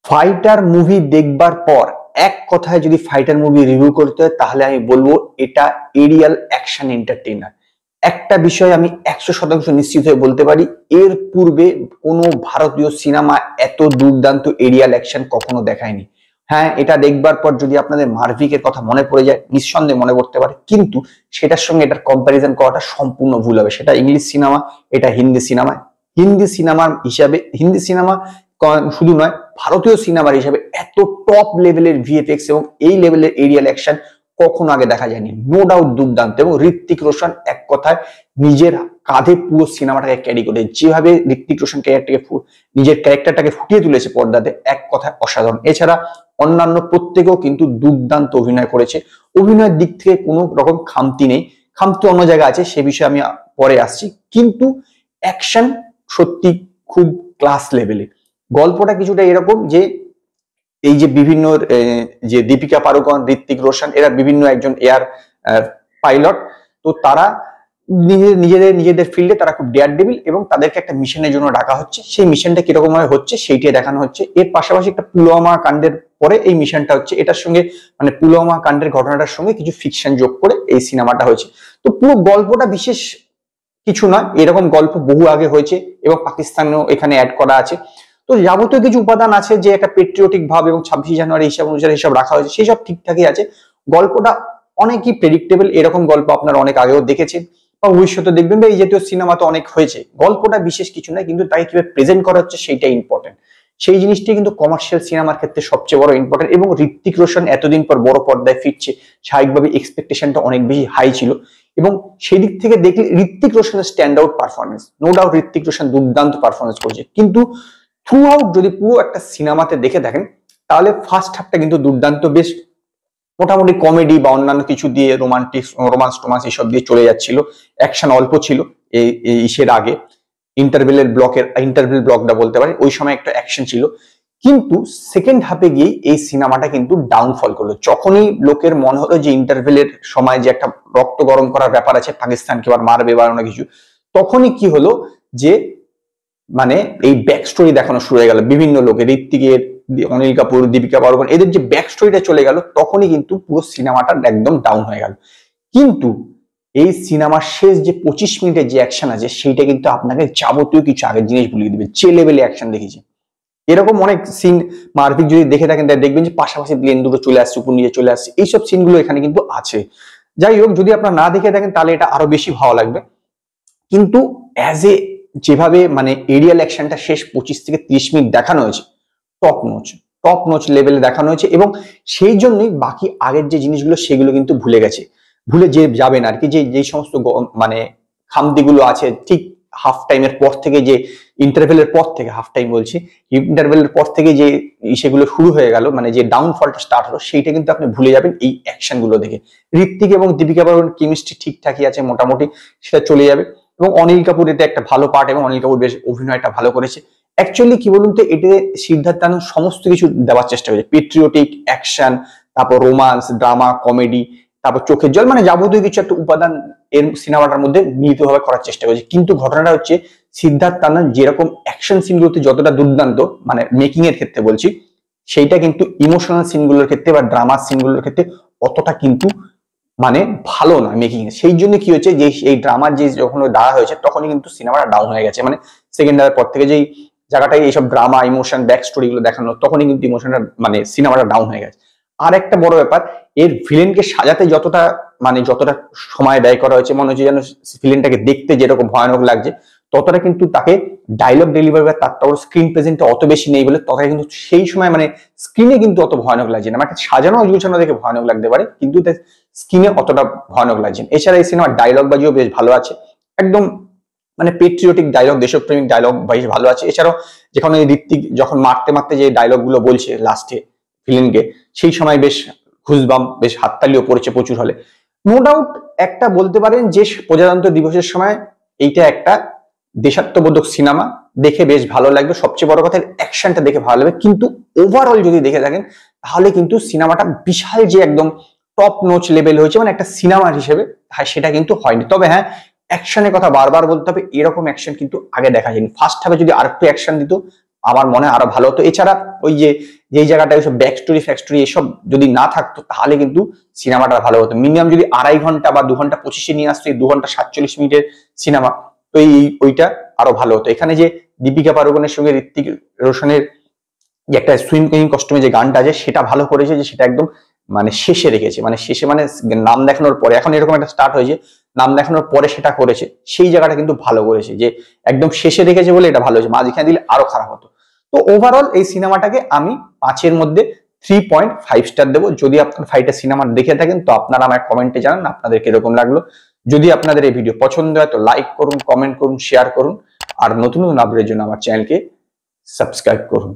Fighter movie দেখবার পর এক কথায় যদি ফাইটার মুভি রিভিউ করতে হয় তাহলে আমি বলবো এটা এরিয়াল অ্যাকশন এন্টারটেইনার। একটা বিষয় আমি 100% নিশ্চিত হয়ে বলতে পারি, এর পূর্বে কোনো ভারতীয় সিনেমা এত দুর্দান্ত এরিয়াল অ্যাকশন কখনো দেখায়নি। হ্যাঁ, এটা দেখবার পর যদি আপনাদের মার্ভিকের কথা মনে পড়ে যায়, নিঃসন্দেহে মনে পড়তে পারে, কিন্তু সেটার সঙ্গে এটার কম্প্যারিজন করাটা সম্পূর্ণ ভুল হবে। সেটা ইংলিশ সিনেমা, এটা হিন্দি সিনেমা। হিন্দি সিনেমার হিসাবে, হিন্দি সিনেমা শুধু নয়, ভারতীয় সিনেমার হিসাবে এত টপ লেভেলের ভিএফএক্স এবং এই লেভেলের এরিয়াল অ্যাকশন কখনো আগে দেখা যায়নি। নো ডাউট দুর্দান্ত। এবং ঋত্বিক রোশন এক কথায় নিজের কাঁধে পুরো সিনেমাটাকে ক্যারি করে, যেভাবে ঋত্বিক রোশন নিজের ক্যারেক্টারটাকে ফুটিয়ে তুলেছে পর্দাতে, এক কথায় অসাধারণ। এছাড়া অন্যান্য প্রত্যেকেও কিন্তু দুর্দান্ত অভিনয় করেছে। অভিনয়ের দিক থেকে কোনো রকম খামতি নেই, খামতি অন্য জায়গায় আছে, সে বিষয়ে আমি পরে আসছি। কিন্তু অ্যাকশন সত্যি খুব ক্লাস লেভেলের। গল্পটা কিছুটা এরকম যে এই যে বিভিন্ন যে দীপিকা পাড়ুকোন, ঋত্বিক রোশন, এরা বিভিন্ন একজন এয়ার পাইলট, তো তারা নিজেদের ফিল্ডে তারা খুব ডেয়ার ডেভিল এবং তাদেরকে একটা মিশনের জন্য ডাকা হচ্ছে। সেই মিশনটা কিরকম ভাবে হচ্ছে সেইটাই দেখানো হচ্ছে। এর পাশাপাশি একটা পুলওয়ামা কাণ্ডের পরে এই মিশনটা হচ্ছে, এটার সঙ্গে মানে পুলওয়ামা কাণ্ডের ঘটনাটার সঙ্গে কিছু ফিকশন যোগ করে এই সিনেমাটা হয়েছে। তো পুরো গল্পটা বিশেষ কিছু নয়, এরকম গল্প বহু আগে হয়েছে এবং পাকিস্তানেও এখানে অ্যাড করা আছে। তো যাবতীয় কিছু উপাদান আছে, যে একটা পেট্রিয়টিক ভাব এবং 26 জানুয়ারি হিসাব অনুসারে হিসাব রাখা হয়েছে, সেই সব ঠিকঠাকই আছে। গল্পটা অনেকই প্রেডিক্টেবল, এরকম গল্প আপনারা অনেক আগেও দেখেছেন বা ভবিষ্যতে দেখবেন, বা এই জাতীয় সিনেমা তো অনেক হয়েছে। গল্পটা বিশেষ কিছু নয়, কিন্তু তাকে কিভাবে প্রেজেন্ট করা হচ্ছে সেইটাই ইম্পর্টেন্ট। সেই জিনিসটি কিন্তু কমার্শিয়াল সিনেমার ক্ষেত্রে সবচেয়ে বড় ইম্পর্টেন্ট। এবং ঋত্বিক রোশন এতদিন পর বড় পর্দায় ফিরছে, স্বাভাবিকভাবে এক্সপেকটেশনটা অনেক বেশি হাই ছিল। এবং সেই দিক থেকে দেখলে ঋত্বিক রোশনের stand out performance, no doubt Hrithik Roshan দুর্দান্ত পারফরমেন্স করছে। কিন্তু থ্রু আউট যদি পুরো একটা সিনেমাতে দেখে থাকেন তাহলে ফার্স্ট হাফটা কিন্তু দুর্দান্ত, বেশ মোটামুটি কমেডি বা অন্যান্য কিছু দিয়ে রোমান্স টোমান্স এসব দিয়ে চলে যাচ্ছিল। অ্যাকশন অল্প ছিল এই ইসের আগে, ইন্টারভেল ব্লকটা বলতে পারি, ওই সময় একটা অ্যাকশন ছিল। কিন্তু সেকেন্ড হাফে গিয়ে এই সিনেমাটা কিন্তু ডাউনফল করলো। যখনই লোকের মনে হলো যে ইন্টারভেলের সময় যে একটা রক্ত গরম করার ব্যাপার আছে, পাকিস্তানকে আবার মারবে বা অন্য কিছু, তখনই কি হলো যে মানে এই ব্যাক স্টোরি দেখানো শুরু হয়ে গেল বিভিন্ন লোকের, ঋত্বিকের, অনিল কাপুর, দীপিকা পাড়ুকোন, এদের যে ব্যাক স্টোরিটা চলে গেল, তখনই কিন্তু পুরো সিনেমাটা একদম ডাউন হয়ে গেল। কিন্তু এই সিনেমার শেষ যে 25 মিনিটের যে অ্যাকশন আছে, সেইটা কিন্তু আপনাকে যাবতীয় কিছু আগের জিনিস ভুলিয়ে দিবে। যে লেভেলে অ্যাকশন দেখেছি, এরকম অনেক সিন মারপিট যদি দেখে থাকেন তাই দেখবেন যে পাশাপাশি প্লেন দুটো চলে আসছে, উপর নিচে চলে আসছে, এইসব সিনগুলো এখানে কিন্তু আছে। যাই হোক, যদি আপনারা না দেখে থাকেন তাহলে এটা আরো বেশি ভালো লাগবে। কিন্তু অ্যাজ এ যেভাবে মানে এরিয়াল অ্যাকশনটা শেষ 25 থেকে 30 মিনিট দেখানো হয়েছে, টপ নোচ লেভেলে দেখানো হয়েছে। এবং সেই জন্যই বাকি আগের যে জিনিসগুলো সেগুলো কিন্তু ভুলে যে যাবেন আর কি। যে সমস্ত মানে খামতিগুলো আছে, ঠিক হাফ টাইমের পর থেকে, যে ইন্টারভেলের পর থেকে, হাফ টাইম বলছি, ইন্টারভেলের পর থেকে যে সেগুলো শুরু হয়ে গেল, মানে যে ডাউনফলটা স্টার্ট হলো, সেইটা কিন্তু আপনি ভুলে যাবেন এই অ্যাকশন গুলো দেখে। ঋত্বিক এবং দীপিকা পাড়ুকোন কেমিস্ট্রি ঠিকঠাকই আছে মোটামুটি, সেটা চলে যাবে। এবং অনিল কাপুর এতে একটা ভালো পার্ট, এবং অনিল কাপুর বেশ অভিনয়টা ভালো করেছে। অ্যাকচুয়ালি কি বলুন তো, এতে সিদ্ধার্থ আনন্দ সমস্ত কিছু দেওয়ার চেষ্টা করেছে, পেট্রিয়টিক, অ্যাকশন, তারপর রোমান্স, ড্রামা, কমেডি, তারপর চোখের জল, মানে যাবতীয় কিছু একটা উপাদান এর সিনেমাটার মধ্যে মিলিতভাবে করার চেষ্টা করেছে। কিন্তু ঘটনাটা হচ্ছে, সিদ্ধার্থ আনন্দ যেরকম অ্যাকশন সিনগুলোতে যতটা দুর্দান্ত, মানে মেকিং এর ক্ষেত্রে বলছি, সেইটা কিন্তু ইমোশনাল সিনগুলোর ক্ষেত্রে বা ড্রামা সিনগুলোর ক্ষেত্রে অতটা কিন্তু মানে ভালো না মেকিং এ। সেই জন্য কি হয়েছে, যে এই ড্রামার যে যখন দাঁড়া হয়েছে তখনই কিন্তু সিনেমাটা ডাউন হয়ে গেছে। মানে সেকেন্ড হাফের পর থেকে যেই জায়গাটায় এইসব ড্রামা, ইমোশন, ব্যাক স্টোরি গুলো দেখানো, তখনই কিন্তু ইমোশনটা মানে সিনেমাটা ডাউন হয়ে গেছে। আর একটা বড় ব্যাপার, এর ভিলেনকে সাজাতে যতটা সময় ব্যয় করা হয়েছে, মনে হচ্ছে যেন ভিলেনটাকে দেখতে যেরকম ভয়ানক লাগছে, ততটা কিন্তু তাকে ডায়লগ ডেলিভারি বা তার স্ক্রিন প্রেজেন্ট অত বেশি নেই বলে ততটা কিন্তু সেই সময় মানে স্ক্রিনে কিন্তু অত ভয়ানক লাগছে না। মানে সাজানো গুছানো দেখে ভয়ানক লাগতে পারে, কিন্তু স্ক্রিনে অতটা ভয়ানক লাগছে না। এছাড়া এই সিনেমার ডায়লগ বাজিও বেশ ভালো আছে, একদম মানে পেট্রিয়টিক ডায়লগ, দেশপ্রেমিক ডায়লগ বেশ ভালো আছে। এছাড়াও যেখানে ঋত্বিক যখন মারতে মারতে যে ডায়লগ গুলো বলছে লাস্টে ভিলেনকে, সেই সময় বেশ ঘুষবাম, বেশ হাততালিও পড়েছে প্রচুর হলে। নো ডাউট একটা বলতে পারেন যে প্রজাতন্ত্র দিবসের সময় এইটা একটা দেশাত্মবোধক সিনেমা, দেখে বেশ ভালো লাগবে। সবচেয়ে বড় কথা, অ্যাকশনটা দেখে ভালো লাগবে। কিন্তু ওভারঅল যদি দেখে থাকেন তাহলে কিন্তু সিনেমাটা বিশাল যে একদম টপ নোচ লেভেল হয়েছে মানে একটা সিনেমা হিসেবে, হ্যাঁ সেটা কিন্তু হয়নি। তবে হ্যাঁ, অ্যাকশনের কথা বারবার বলতে হবে, এরকম অ্যাকশন কিন্তু আগে দেখা যায়নি। ফার্স্ট হাফে যদি আরেকটু অ্যাকশন দিত আমার মনে হয় আরো ভালো হতো। এছাড়া ওই যে যেই জায়গাটায় ওইসব ব্যাক স্টোরি ফ্যাক্টরি এসব যদি না থাকতো তাহলে কিন্তু সিনেমাটা ভালো হতো। মিনিমাম যদি 2.5 ঘন্টা বা 2 ঘন্টা 25-এ নিয়ে আসতো, এই 2 ঘন্টা 47 মিনিটের সিনেমা, তো ওইটা আরো ভালো হতো। এখানে যে দীপিকা পাড়ুকোনের সঙ্গে ঋত্বিক রোশনের যে একটা সুইমিং কস্টিউমে যে গানটা আছে সেটা ভালো করেছে, যে সেটা একদম মানে শেষে রেখেছে, মানে শেষে মানে নাম দেখানোর পরে, এখন এরকম একটা স্টার্ট হয়েছে নাম দেখানোর পরে সেটা করেছে, সেই জায়গাটা কিন্তু ভালো করেছে, যে একদম শেষে রেখেছে বলে এটা ভালো হয়েছে, মাঝখানে দিলে আরো খারাপ হতো। তো ওভারঅল এই সিনেমাটাকে আমি 5-এর মধ্যে 3.5 স্টার দেবো। যদি আপনার ফাইটার সিনেমা দেখে থাকেন তো আপনারা আমার কমেন্টে জানান আপনাদের কিরকম লাগলো। যদি আপনাদের এই ভিডিও পছন্দ হয় তো লাইক করুন, কমেন্ট করুন, শেয়ার করুন, আর নতুন নতুন আপডেটের জন্য আমার চ্যানেলকে সাবস্ক্রাইব করুন।